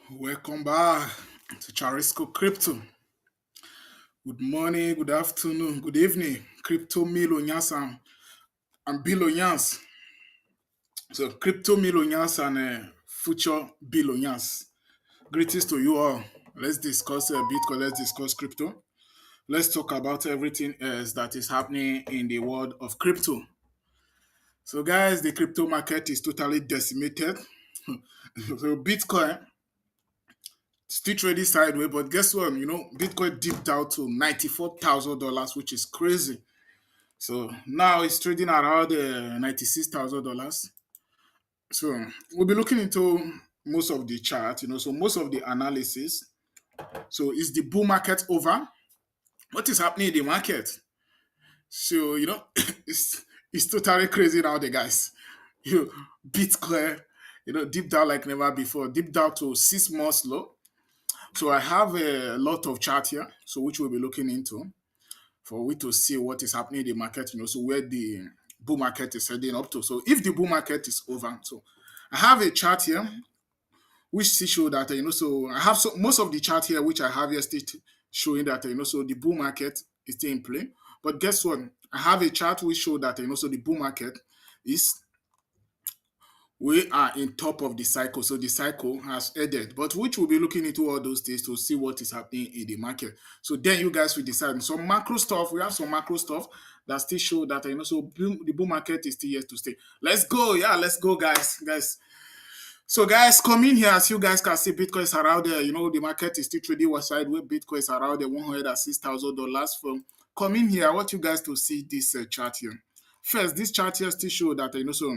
Welcome back to Charisco Crypto. Good morning, good afternoon, good evening, Crypto Millionaires and Billionaires. So, Crypto Millionaires and future Billionaires. Greetings to you all. Let's discuss Bitcoin, let's discuss crypto. Let's talk about everything else that is happening in the world of crypto. So, guys, the crypto market is totally decimated. So, Bitcoin still trading sideways, but guess what? Bitcoin dipped down to $94,000, which is crazy. So now it's trading around $96,000. So we'll be looking into most of the chart, so most of the analysis. So is the bull market over? What is happening in the market? So it's totally crazy now, the guys. Bitcoin, deep down like never before, deep down to 6 months low. So I have a lot of chart here, so which we'll be looking into for we to see what is happening in the market, so where the bull market is heading up to. So if the bull market is over, so I have a chart here which still show that so I have most of the chart here which I have here still showing that so the bull market is still in play. But guess what? I have a chart which show that so the bull market is we are in top of the cycle, so the cycle has ended. But which will be looking into all those things to see what is happening in the market. So then you guys will decide. Some macro stuff, we have some macro stuff that still show that so the bull market is still here to stay. Let's go, yeah, let's go, guys. So guys, come in here. As you guys can see, Bitcoin is around there. The market is still trading one side where Bitcoin is around the $106,000 from. Come in here. I want you guys to see this chart here. First, this chart here still show that so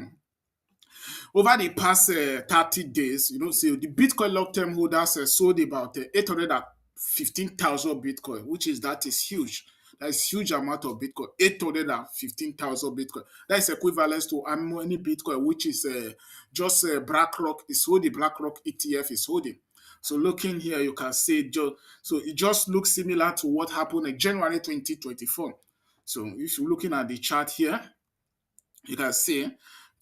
over the past 30 days, so the Bitcoin long-term holders sold about 815,000 Bitcoin, that is huge. That is huge amount of Bitcoin, 815,000 Bitcoin. That is equivalent to how many Bitcoin, which is just BlackRock is holding, BlackRock ETF is holding. So looking here, you can see, so it just looks similar to what happened in January 2024. So if you're looking at the chart here, you can see,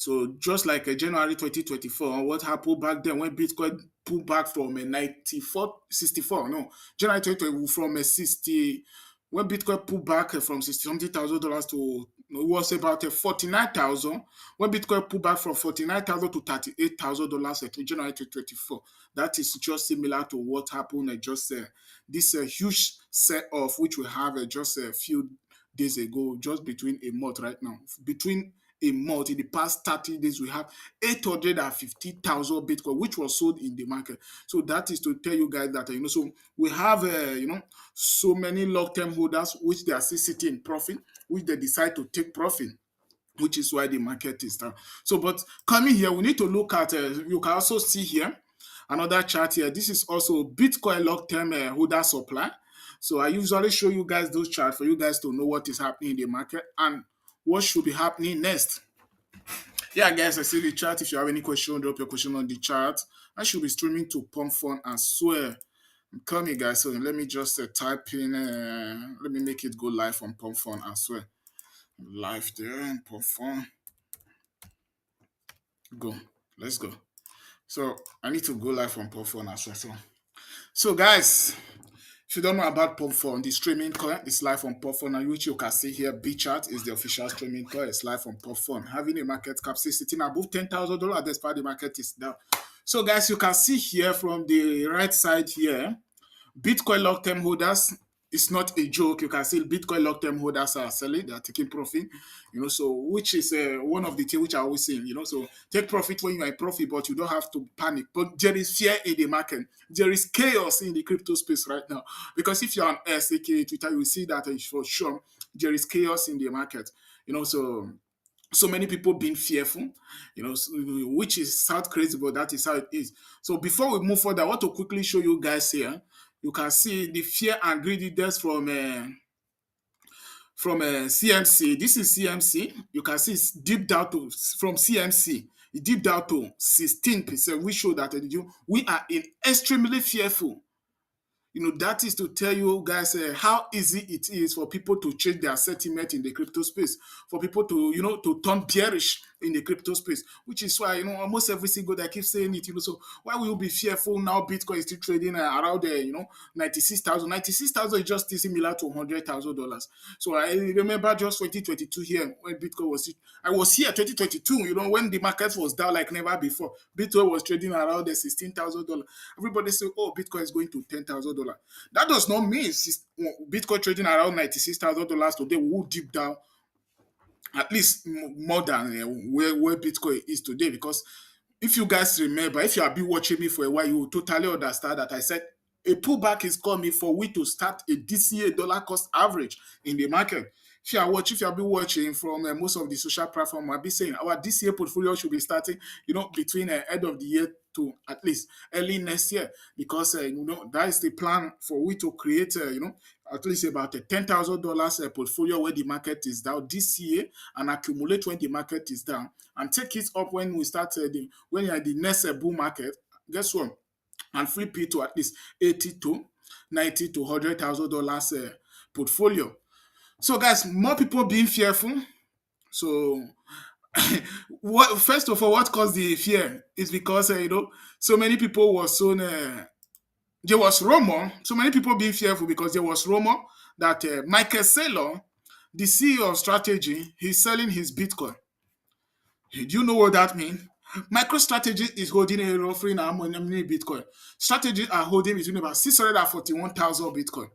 so just like January 2024, what happened back then when Bitcoin pulled back from a 94, 64, no, January 2020 from a 60, when Bitcoin pulled back from 60 something thousand dollars to, it was about 49,000. When Bitcoin pulled back from 49,000 to $38,000 in January 2024, that is just similar to what happened just this huge set off which we have just a few days ago, just between a month right now. Between a month, in the past 30 days, we have 850,000 Bitcoin, which was sold in the market. So that is to tell you guys that, so we have, so many long-term holders, which they are still sitting in profit, which they decide to take profit, which is why the market is down. So, but coming here, we need to look at, you can also see here, another chart here. This is also Bitcoin long-term holder supply. So I usually show you guys those charts for you guys to know what is happening in the market and what should be happening next. Yeah, guys, I see the chat. If you have any question, drop your question on the chat. I should be streaming to Pump Fun as well. I'm coming, guys. So let me just type in, let me make it go live on Pump Fun as well. Live there and Pump Fun. Go. Let's go. So I need to go live on Pump Fun as well. So guys, if you don't know about Pump the streaming coin is live on Pump, which you can see here. BChat is the official streaming coin. It's live on Pump. Having a market cap sitting above $10,000, despite the market is down. So, guys, you can see here from the right side here, Bitcoin long-term holders. It's not a joke. You can see Bitcoin long-term holders are selling, they are taking profit, so which is one of the things which I always say, so take profit when you are in profit, but you don't have to panic. But there is fear in the market. There is chaos in the crypto space right now. Because if you're on X, aka Twitter, you will see that for sure there is chaos in the market, so many people being fearful, which is sound crazy, but that is how it is. So before we move further, I want to quickly show you guys here. You can see the fear and greediness from CMC. This is CMC. You can see it's deep down to from CMC. It deep down to 16%. We show that we are extremely fearful. That is to tell you guys how easy it is for people to change their sentiment in the crypto space, for people to, to turn bearish in the crypto space, which is why almost every single day I keep saying it. So why will you be fearful now? Bitcoin is still trading around there, 96,000. 96,000 is just similar to $100,000. So I remember just 2022 here when Bitcoin was. I was here 2022. When the market was down like never before. Bitcoin was trading around the $16,000. Everybody say, "Oh, Bitcoin is going to $10,000." That does not mean Bitcoin trading around $96,000 today will deep down at least more than where Bitcoin is today. Because if you guys remember, if you have been watching me for a while, you will totally understand that I said a pullback is coming for we to start a DCA dollar cost average in the market. If you have been watching from most of the social platform, I'll be saying our DCA portfolio should be starting, between end of the year to at least early next year, because that is the plan for we to create, at least about a $10,000 portfolio where the market is down this year, and accumulate when the market is down, and take it up when we start when you're in the next bull market. Guess what? And flip it to at least 80 to 90 to $100,000 portfolio. So, guys, more people being fearful. So, what first of all, what caused the fear is because so many people were so there was rumor. So many people being fearful because there was rumor that Michael Saylor, the CEO of Strategy, he's selling his Bitcoin. Do you know what that means? MicroStrategy is holding a roughly how many Bitcoin. Strategy are holding between about 641,000 Bitcoin.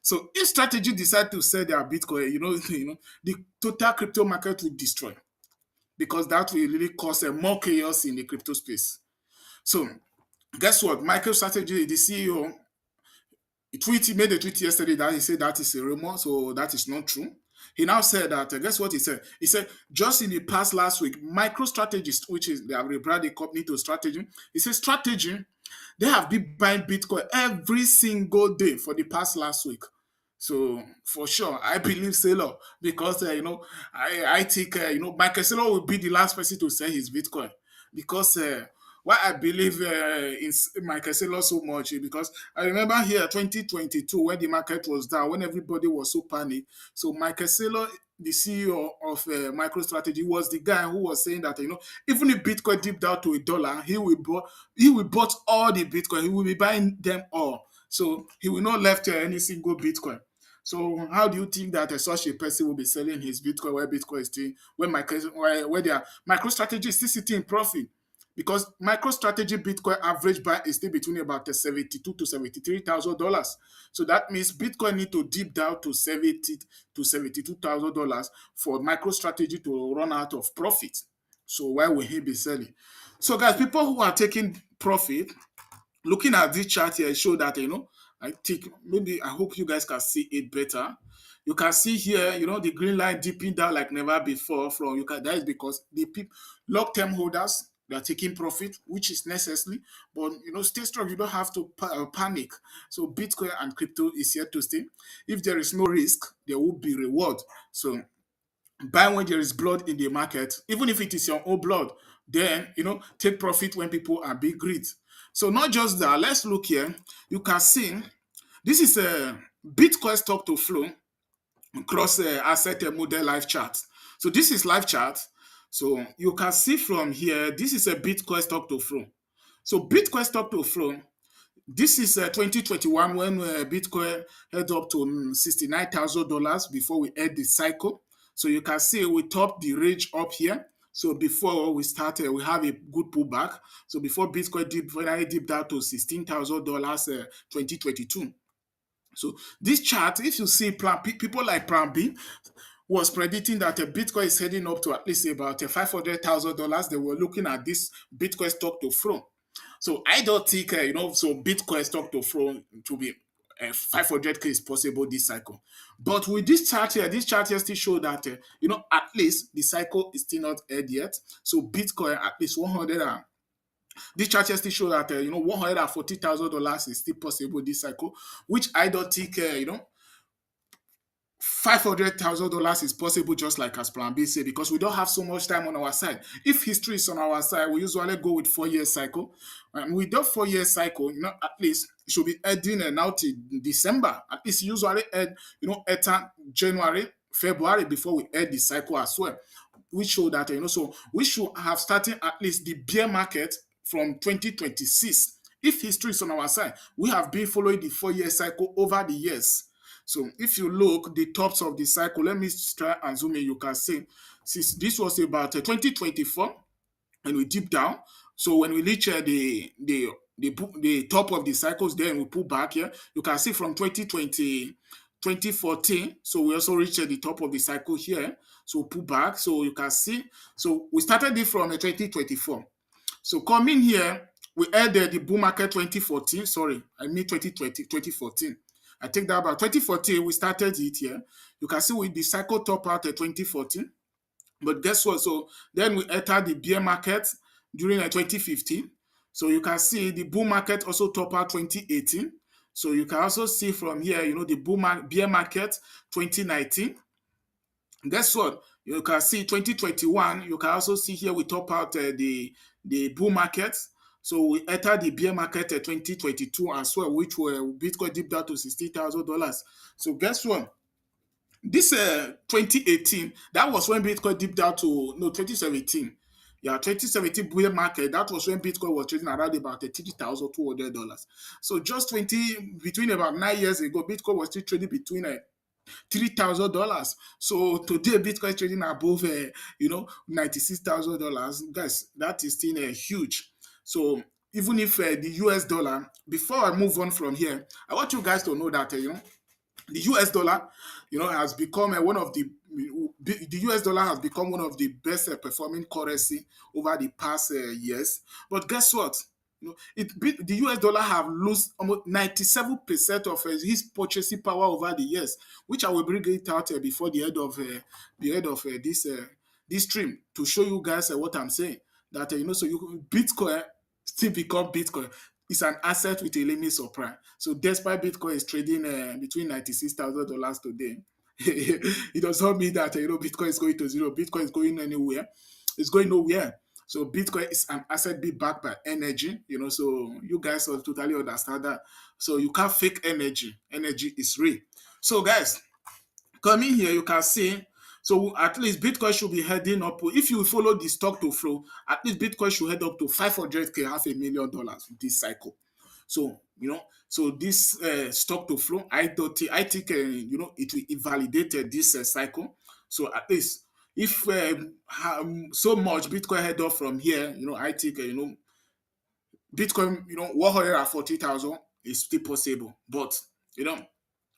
So if Strategy decide to sell their Bitcoin, the total crypto market will destroy, because that will really cause more chaos in the crypto space. So guess what? MicroStrategy, the CEO, he made a tweet yesterday that he said that is a rumor, so that is not true. He now said that, guess what he said? He said, just in the past last week, MicroStrategist, which is, they have rebranded the company to Strategy, he says, Strategy, they have been buying Bitcoin every single day for the past last week. So for sure, I believe Saylor, because I think Michael Saylor will be the last person to sell his Bitcoin, because why I believe in Michael Saylor so much is because I remember here 2022 when the market was down, when everybody was so panicked. So Michael Saylor, the CEO of MicroStrategy, was the guy who was saying that even if Bitcoin dipped down to $1, he will bought all the Bitcoin. He will be buying them all. So he will not left any single Bitcoin. So how do you think that such a person will be selling his Bitcoin where Bitcoin is still, where their MicroStrategy is still sitting in profit? Because MicroStrategy Bitcoin average buy is still between about $72 to $73,000. So that means Bitcoin need to dip down to $70 to $72,000 for MicroStrategy to run out of profit. So why will he be selling? So guys, people who are taking profit, looking at this chart here, show that I think maybe I hope you guys can see it better. You can see here, the green line dipping down like never before. That is because the people, long-term holders, they are taking profit, which is necessary. But stay strong. You don't have to panic. So Bitcoin and crypto is here to stay. If there is no risk, there will be reward. So buy when there is blood in the market, even if it is your own blood. Then take profit when people are being greed. So not just that. Let's look here. You can see this is a Bitcoin stock to flow cross asset model live chart. So this is live chart. So you can see from here, this is a Bitcoin stock to flow. So Bitcoin stock to flow, this is 2021 when Bitcoin head up to $69,000 before we end the cycle. So you can see we top the range up here. So before we started, we have a good pullback. So before Bitcoin finally dipped down to $16,000 2022. So this chart, if you see people like Plan B was predicting that a Bitcoin is heading up to at least about $500,000. They were looking at this Bitcoin stock to flow. So I don't think so Bitcoin stock to flow to be 500k is possible this cycle. But with this chart here still show that at least the cycle is still not end yet. So Bitcoin at least 100 and this chart here still show that $140,000 is still possible this cycle, which I don't think $500,000 is possible, just like as Plan B say, because we don't have so much time on our side. If history is on our side, we usually go with 4-year cycle. And with that 4-year cycle, at least it should be ending now till December. At least usually end, enter January, February before we end the cycle as well. which show that so we should have started at least the bear market from 2026. If history is on our side, we have been following the 4-year cycle over the years. So if you look the tops of the cycle, let me try and zoom in. You can see since this was about 2024 and we deep down. So when we reach the top of the cycles, then we pull back here. You can see from 2020, 2014. So we also reached the top of the cycle here. So pull back. So you can see. So we started it from 2024. So coming here, we had the bull market 2014. Sorry, I mean 2020, 2014. I take that back. 2014, we started it here. You can see with the cycle top out at 2014. But guess what? So then we entered the bear market during 2015. So you can see the bull market also top out 2018. So you can also see from here, the bear market 2019. Guess what? You can see 2021. You can also see here we top out the bull market. So we entered the bear market at 2022 as well, which were Bitcoin dipped down to $60,000. So guess what? This 2018, that was when Bitcoin dipped down to, no, 2017. Yeah, 2017 bull market, that was when Bitcoin was trading around about $30,200. So just between about 9 years ago, Bitcoin was still trading between $3,000. So today, Bitcoin is trading above, $96,000. Guys, that is still huge. So even if the US dollar, before I move on from here, I want you guys to know that, the US dollar, has become the US dollar has become one of the best performing currency over the past years. But guess what? The US dollar have lost almost 97% of his purchasing power over the years, which I will bring it out before the end of this stream to show you guys what I'm saying. That so Bitcoin still become Bitcoin. It's an asset with a limit supply. So despite Bitcoin is trading between $96,000 today, it does not mean that Bitcoin is going to zero. Bitcoin is going anywhere. It's going nowhere. So Bitcoin is an asset be backed by energy. So you guys will totally understand that. So you can't fake energy. Energy is real. So guys, coming here, you can see. So at least Bitcoin should be heading up. If you follow the stock to flow, at least Bitcoin should head up to 500K, $500,000 this cycle. So so this stock to flow, I think it will invalidate this cycle. So at least if so much Bitcoin head up from here, I think Bitcoin 140,000 is still possible, but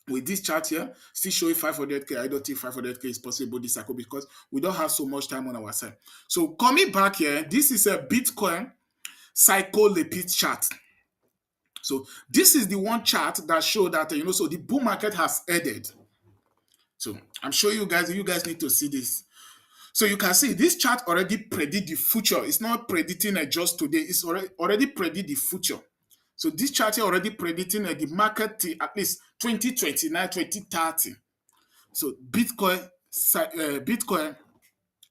with this chart here, still showing 500K. I don't think 500K is possible this cycle because we don't have so much time on our side. So coming back here, this is a Bitcoin cycle repeat chart. So this is the one chart that show that so the bull market has ended. So I'm sure you guys need to see this. So you can see this chart already predict the future. It's not predicting just today. It's already predict the future. So this chart here already predicting the market till at least 2029, 2030. So Bitcoin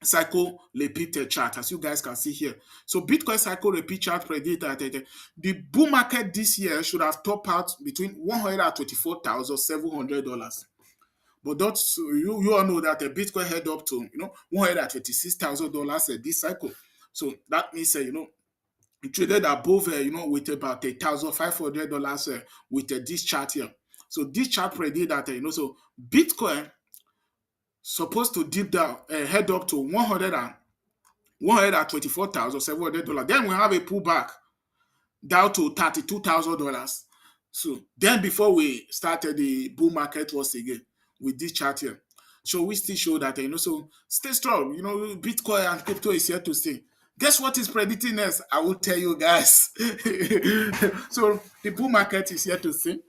cycle repeat chart, as you guys can see here. So Bitcoin cycle repeat chart predict that the bull market this year should have topped out between $124,700. But that's you all know that the Bitcoin head up to $126,000 this cycle. So that means it traded above with about $1,500 with this chart here. So this chart predict that so Bitcoin supposed to dip down head up to $124,700. Then we have a pullback down to $32,000. So then before we started the bull market once again with this chart here. So we still show that so stay strong. Bitcoin and crypto is here to stay. Guess what is predicting us? I will tell you guys. So the bull market is here to stay.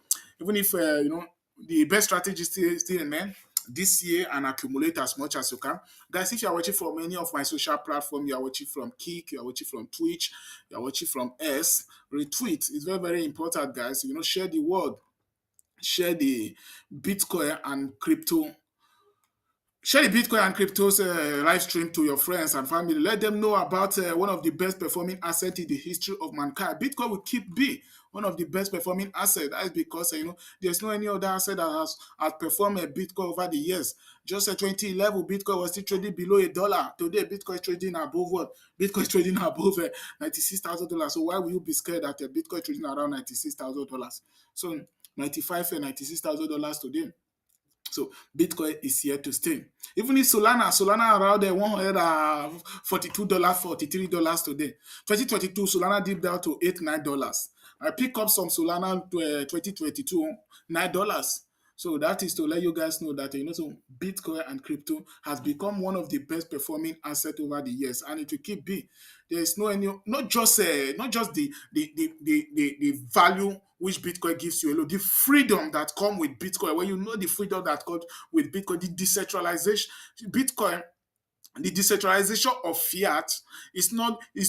Even if the best strategy is still in man this year and accumulate as much as you can. Guys, if you are watching from any of my social platforms, you are watching from Kick, you are watching from Twitch, you are watching from S, retweet. It's very, very important, guys. Share the word, share the Bitcoin and crypto Share the Bitcoin and cryptos live stream to your friends and family. Let them know about one of the best performing assets in the history of mankind. Bitcoin will keep be one of the best performing assets. That is because there's no any other asset that has outperformed Bitcoin over the years. Just 2011, Bitcoin was still trading below $1. Today, Bitcoin is trading above what? Bitcoin is trading above $96,000. So why will you be scared that Bitcoin is trading around $96,000? So 95 and $96,000 today. So Bitcoin is here to stay. Even if Solana around there $142, $43 today. 2022, Solana dipped down to $8, $9. I pick up some Solana to 2022, $9. So that is to let you guys know that so Bitcoin and crypto has become one of the best performing asset over the years, and it will keep be. There is no any not just the value which Bitcoin gives you alone, the freedom that come with Bitcoin. When you know the freedom that comes with Bitcoin, the decentralization, Bitcoin, the decentralization of fiat is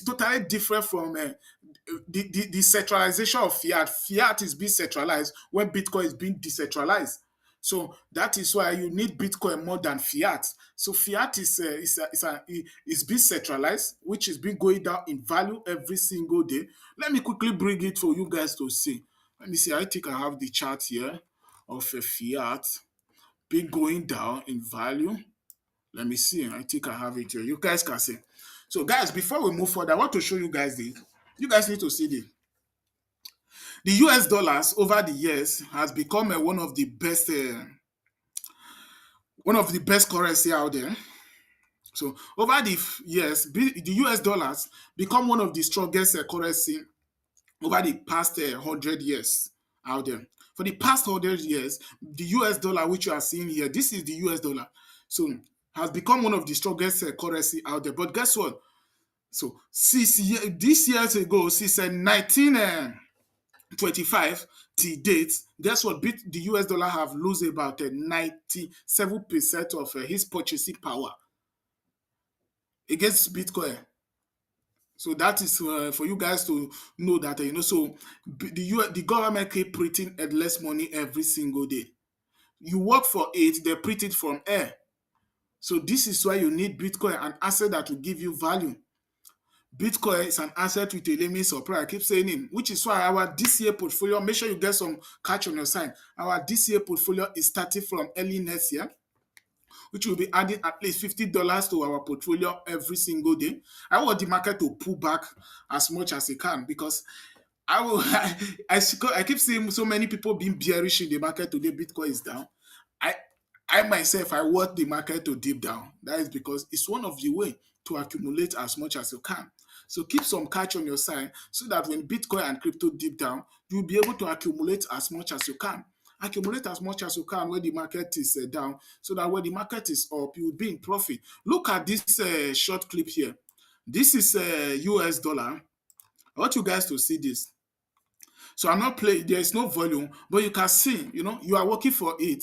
totally different from the centralization of fiat. Fiat is being centralized when Bitcoin is being decentralized. So that is why you need Bitcoin more than fiat. So fiat is being centralized, which is being going down in value every single day. Let me quickly bring it for you guys to see. Let me see. I think I have the chart here of a fiat being going down in value. Let me see. I think I have it here. You guys can see. So, guys, before we move forward, I want to show you guys this. You guys need to see this. The US dollars over the years has become one of the best currency out there. So over the years, the US dollars become one of the strongest currency over the past 100 years out there. For the past 100 years, the US dollar, which you are seeing here, this is the US dollar. So has become one of the strongest currency out there. But guess what? So this years ago, since 1925 till date, guess what? The US dollar have lose about 97% of his purchasing power against Bitcoin. So that is for you guys to know that so the government keep printing less money every single day. You work for it, they print it from air. So this is why you need Bitcoin, an asset that will give you value. Bitcoin is an asset with a limit supply. I keep saying it, which is why our DCA portfolio, make sure you get some catch on your side. Our DCA portfolio is starting from early next year, which will be adding at least $50 to our portfolio every single day. I want the market to pull back as much as it can because I will. I keep seeing so many people being bearish in the market today. Bitcoin is down. I I myself I want the market to dip down. That is because it's one of the way to accumulate as much as you can. So keep some cash on your side so that when Bitcoin and crypto dip down, you'll be able to accumulate as much as you can. Accumulate as much as you can when the market is down, so that when the market is up, you will be in profit. Look at this short clip here. This is US dollar. I want you guys to see this. So I'm not playing, there is no volume, but you can see, you are working for it,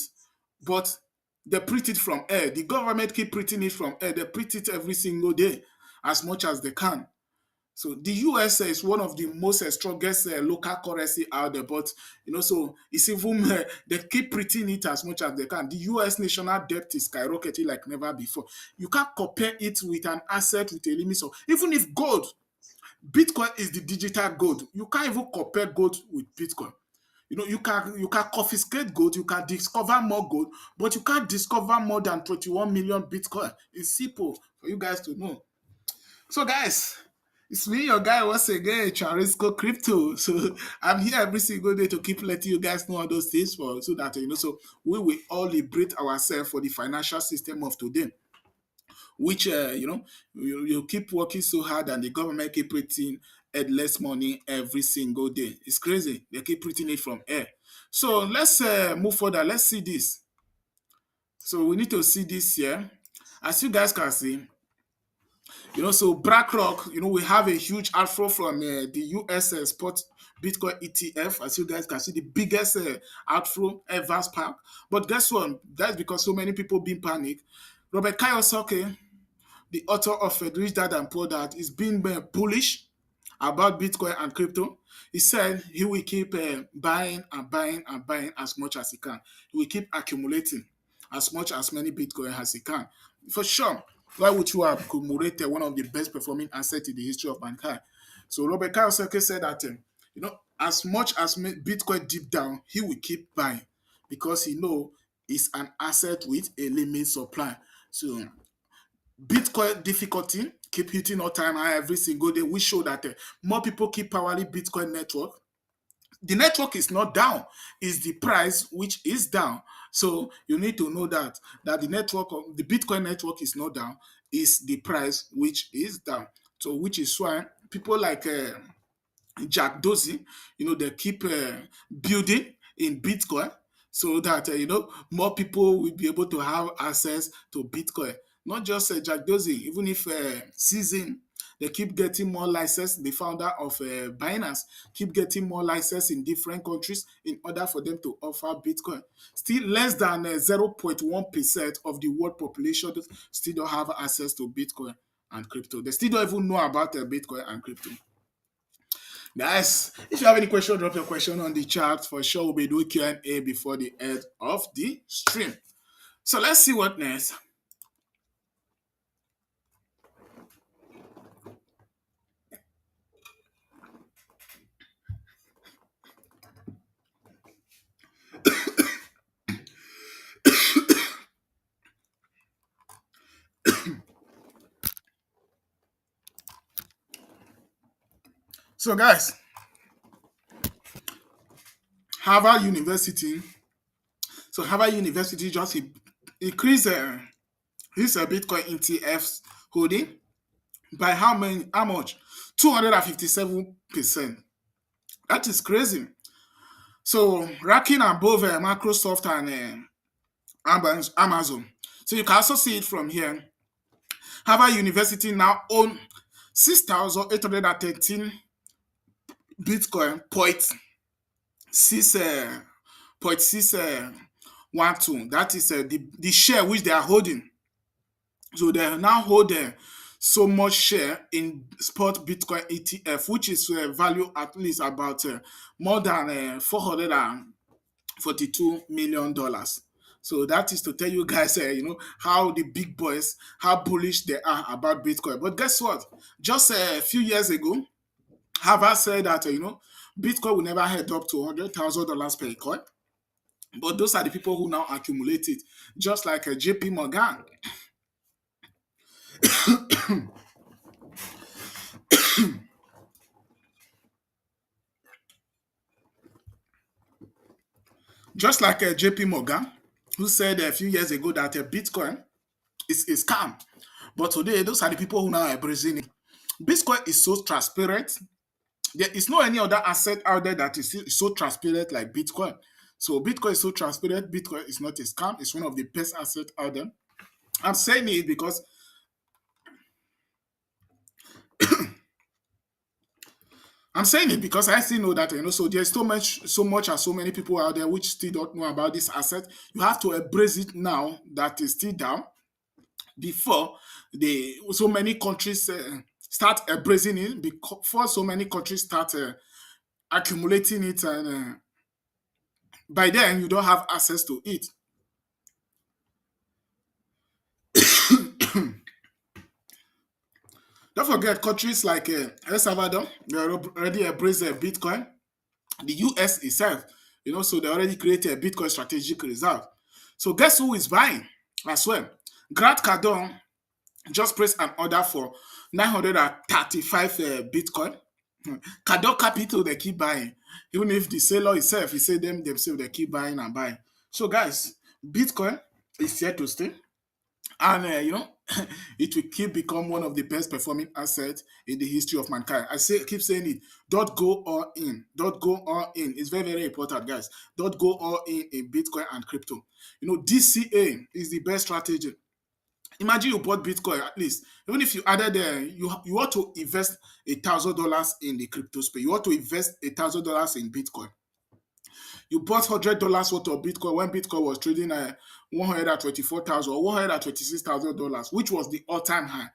but they print it from air. The government keep printing it from air. They print it every single day as much as they can. So the US is one of the most strongest local currency out there, but so it's even they keep printing it as much as they can. The US national debt is skyrocketing like never before. You can't compare it with an asset with a limit. So even if gold, Bitcoin is the digital gold. You can't even compare gold with Bitcoin. You can confiscate gold, you can discover more gold, but you can't discover more than 21 million Bitcoin. It's simple for you guys to know. So, guys, it's me, your guy, once again, Charisco Crypto. So, I'm here every single day to keep letting you guys know all those things so that so we will all liberate ourselves for the financial system of today, which you keep working so hard and the government keep printing less money every single day. It's crazy. They keep printing it from air. So let's move further. Let's see this. So we need to see this here. As you guys can see, so BlackRock, we have a huge outflow from the US spot Bitcoin ETF. As you guys can see, the biggest outflow ever spark. But guess what? That's because so many people been panicked. Robert Kiyosaki, the author of Rich Dad and Poor Dad, is being bullish about Bitcoin and crypto. He said he will keep buying and buying and buying as much as he can. He will keep accumulating. as much as many Bitcoin as he can. For sure, why would you have accumulated one of the best performing assets in the history of mankind? So Robert Kiyosaki said that as much as Bitcoin deep down, he will keep buying because he know it's an asset with a limit supply. So Bitcoin difficulty keep hitting all time high every single day. We show that more people keep powering Bitcoin network. The network is not down, it's the price which is down. So you need to know that the network of the Bitcoin network is not down, is the price which is down. So which is why people like Jack Dorsey, they keep building in Bitcoin so that more people will be able to have access to Bitcoin. Not just Jack Dorsey, even if Season, they keep getting more license. The founder of Binance keep getting more license in different countries in order for them to offer Bitcoin. Still, less than 0.1% of the world population still don't have access to Bitcoin and crypto. They still don't even know about Bitcoin and crypto. Guys, if you have any question, drop your question on the chat. For sure, we'll be doing Q&A before the end of the stream. So let's see what next. So guys, Harvard University. So Harvard University just increased his Bitcoin ETFs holding by how much? 257%. That is crazy. So ranking above Microsoft and Amazon. So you can also see it from here. Harvard University now own 6,813 Bitcoin point six 12. That is the share which they are holding. So they now hold so much share in spot Bitcoin ETF, which is value at least about more than $442 million. So that is to tell you guys, how the big boys, how bullish they are about Bitcoin. But guess what? Just a few years ago, Harvard said that Bitcoin will never head up to $100,000 per coin. But those are the people who now accumulate it, just like JP Morgan. Just like JP Morgan, who said a few years ago that Bitcoin is a scam. But today, those are the people who now are embracing it. Bitcoin is so transparent. There is no any other asset out there that is so transparent like Bitcoin. So Bitcoin is so transparent. Bitcoin is not a scam. It's one of the best assets out there. I'm saying it because I still know that so there's so much and so many people out there which still don't know about this asset. You have to embrace it now that is still down before so many countries start embracing it, before so many countries start accumulating it, and by then you don't have access to it. Don't forget countries like El Salvador, they already embraced Bitcoin. The US itself, so they already created a Bitcoin strategic reserve. So guess who is buying as well? Grant Cardone just placed an order for 935 Bitcoin. Cardone Capital, they keep buying. Even if the seller itself, he said themselves, they keep buying and buying. So guys, Bitcoin is here to stay. And it will keep become one of the best performing assets in the history of mankind. Keep saying it. Don't go all in. Don't go all in. It's very, very important, guys. Don't go all in Bitcoin and crypto. DCA is the best strategy. Imagine you bought Bitcoin at least. Even if you added you want to invest $1,000 in the crypto space. You want to invest $1,000 in Bitcoin. You bought $100 worth of Bitcoin when Bitcoin was trading at 124,000 or $126,000, which was the all-time high.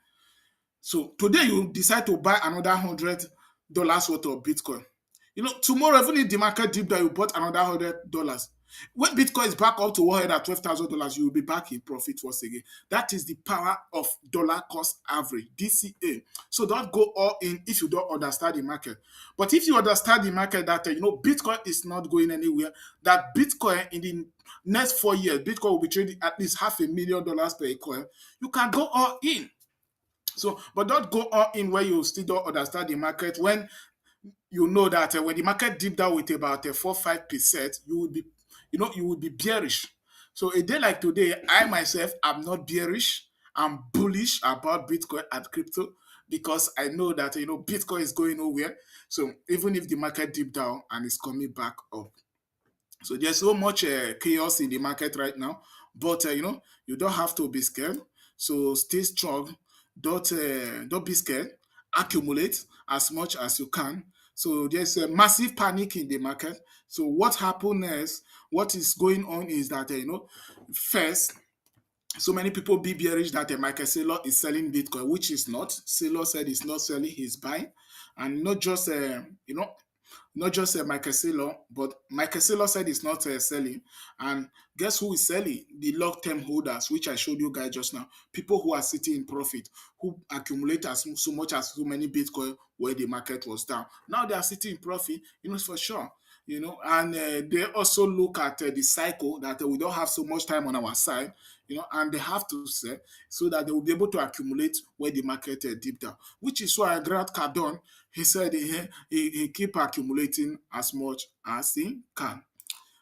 So today you decide to buy another $100 worth of Bitcoin. Tomorrow, even if the market dip down, you bought another $100. When Bitcoin is back up to $112,000, you will be back in profit once again. That is the power of dollar cost average, DCA. So don't go all in if you don't understand the market. But if you understand the market that Bitcoin is not going anywhere, that Bitcoin in the next 4 years, Bitcoin will be trading at least $500,000 per coin, you can go all in. So, but don't go all in where you still don't understand the market. When you know that when the market dip down with about 4-5%, you would be bearish. So a day like today, I myself am not bearish. I'm bullish about Bitcoin and crypto because I know that Bitcoin is going nowhere. So even if the market dip down and is coming back up, so there's so much chaos in the market right now, but you don't have to be scared. So stay strong. Don't be scared. Accumulate as much as you can. So there's a massive panic in the market. So what happened is, what is going on is that first, so many people be bearish that Michael Saylor is selling Bitcoin, which is not. Saylor said he's not selling, he's buying, and not just Michael Saylor, but Michael Saylor said it's not selling. And guess who is selling? The long-term holders, which I showed you guys just now. People who are sitting in profit, who accumulate as so much as so many Bitcoin where the market was down. Now they are sitting in profit, for sure. And they also look at the cycle that we don't have so much time on our side, and they have to sell so that they will be able to accumulate where the market deep down, which is why Grant Cardone, he said he keep accumulating as much as he can.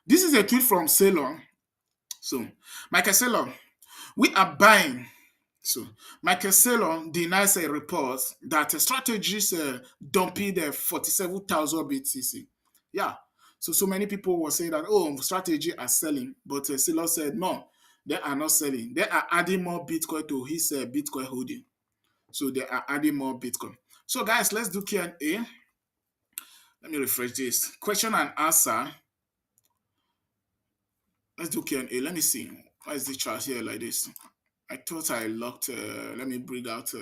This is a tweet from Ceylon. So, Michael Ceylon, we are buying. So, Michael Saylor denies a report that strategists dumping the 47,000 BTC. Yeah. So many people were saying that, strategy are selling. But Saylor said, no, they are not selling. They are adding more Bitcoin to his Bitcoin holding. So they are adding more Bitcoin. So guys, let's do Q&A. Let me refresh this. Question and answer. Let's do Q&A. Let me see. Why is the chart here like this? I thought I locked. Let me bring out.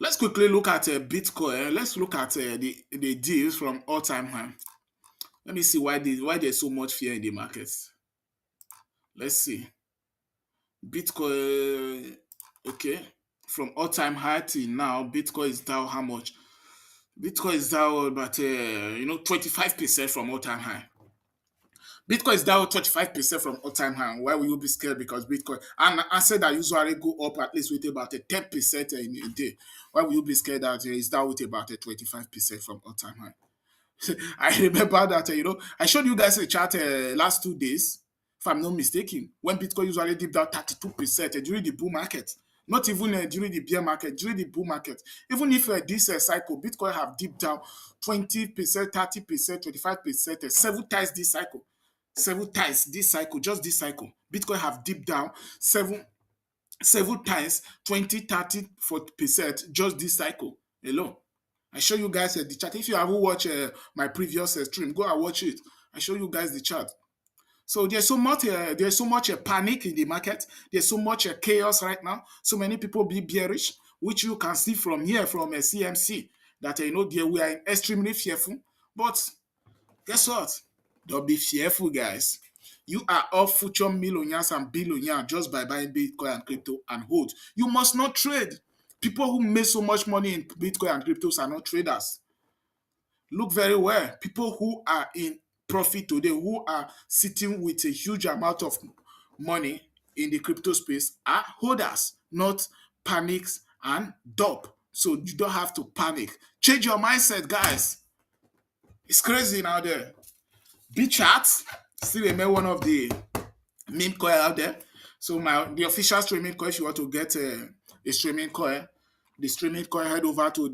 Let's quickly look at Bitcoin. Let's look at the deals from all-time high. Let me see why there's so much fear in the markets. Let's see. Bitcoin, okay, from all-time high till now, Bitcoin is down how much? Bitcoin is down about 25% from all-time high. Bitcoin is down 25% from all-time high. Why will you be scared? Because Bitcoin, and I said that usually go up at least with about a 10% in a day. Why will you be scared that it's down with about a 25% from all-time high? I remember that, I showed you guys a chart last 2 days, if I'm not mistaken, when Bitcoin usually dipped down 32% during the bull market. Not even during the bear market, during the bull market. Even if this cycle, Bitcoin have dipped down 20%, 30%, 25%, 7 times this cycle. 7 times this cycle, just this cycle. Bitcoin have dipped down seven times, 20, 30, 40% just this cycle alone. I show you guys the chart. If you haven't watched my previous stream, go and watch it. I show you guys the chart. So there's so much panic in the market. There's so much chaos right now. So many people be bearish, which you can see from here from a CMC that we are extremely fearful. But guess what? Don't be fearful, guys. You are all future millionaires and billionaires just by buying Bitcoin and crypto and hold. You must not trade. People who make so much money in Bitcoin and cryptos are not traders. Look very well. People who are in profit today, who are sitting with a huge amount of money in the crypto space, are holders, not panics and dump. So you don't have to panic. Change your mindset, guys. It's crazy now there. BChat still remain one of the meme coin out there. So the official streaming coin, if you want to get a streaming coin, the streaming coin head over to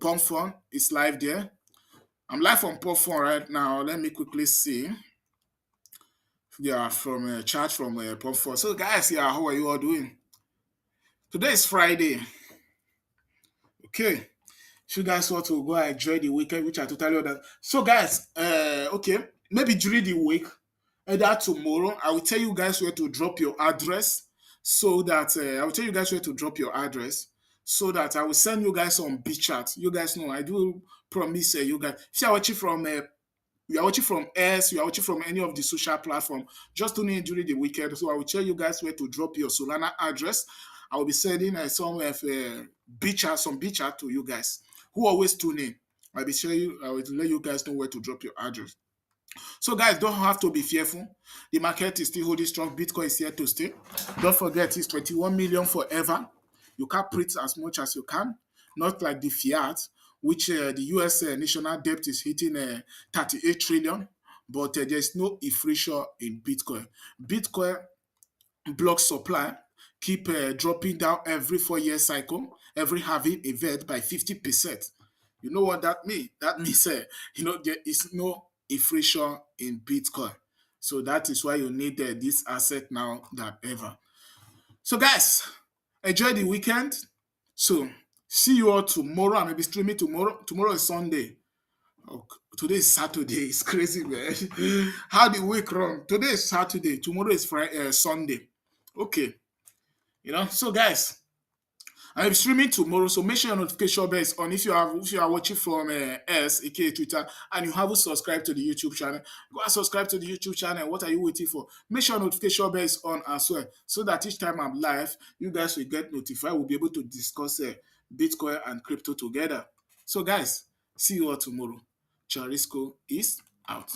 Pump Fund. It's live there. I'm live on Pump Fund right now. Let me quickly see. Yeah, from a chat from Pump Fund. So guys, yeah, how are you all doing? Today is Friday. Okay. If you guys want to go and enjoy the weekend, which I totally understand. So guys, okay, maybe during the week, either tomorrow, I will tell you guys where to drop your address so that so that I will send you guys on beat chat. You guys know I do promise you guys. If you are watching from you are watching from S, you are watching from any of the social platform, just tune in during the weekend. So I will tell you guys where to drop your Solana address. I will be sending some of some beat chat to you guys who always tune in. I'll be showing you, I will let you guys know where to drop your address. So guys, don't have to be fearful. The market is still holding strong. Bitcoin is here to stay. Don't forget, it's 21 million forever. You can print as much as you can, not like the fiat, which the US national debt is hitting 38 trillion. But there's no inflation in Bitcoin. Bitcoin block supply keep dropping down every 4 year cycle, every halving event by 50%. You know what that means? That means there is no inflation in Bitcoin. So that is why you need this asset now than ever. So guys, enjoy the weekend. So see you all tomorrow. I may be streaming tomorrow. Tomorrow is Sunday. Oh, today is Saturday. It's crazy, man. How the week run? Today is Saturday. Tomorrow is Friday, Sunday. Okay. So guys, I'm streaming tomorrow, so make sure your notification bell is on. If you are watching from S, aka Twitter, and you haven't subscribed to the YouTube channel, go and subscribe to the YouTube channel. What are you waiting for? Make sure notification bell is on as well, so that each time I'm live, you guys will get notified. We'll be able to discuss Bitcoin and crypto together. So guys, see you all tomorrow. Charisco is out.